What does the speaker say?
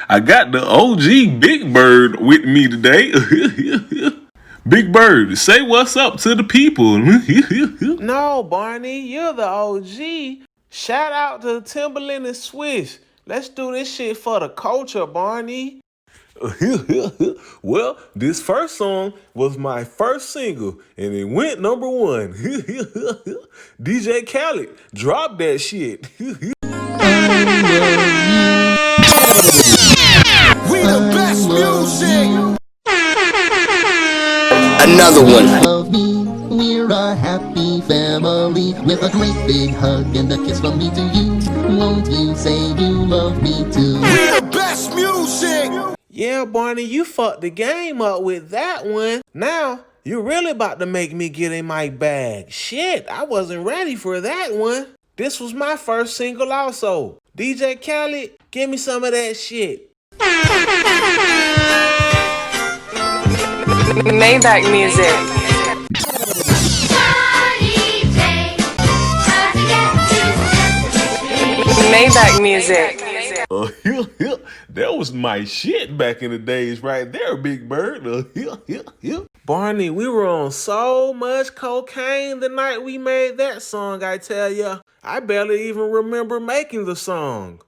I got the OG Big Bird with me today. Big Bird, say what's up to the people. No, Barney, you're the OG. Shout out to Timberland and Swiss. Let's do this shit for the culture, Barney. Well, this first song was my first single, and it went #1. DJ Khaled, drop that shit. We the best music. Another one. Love me, we're a happy family with a great big hug and a kiss from me to you. Won't you say you love me too? We the best music. Yeah, Barney, you fucked the game up with that one. Now, you're really about to make me get in my bag. Shit, I wasn't ready for that one. This was my first single also. DJ Khaled, give me some of that shit. Maybach music. Maybach music. That was my shit back in the days right there, Big Bird. Barney, we were on so much cocaine the night we made that song, I tell ya. I barely even remember making the song.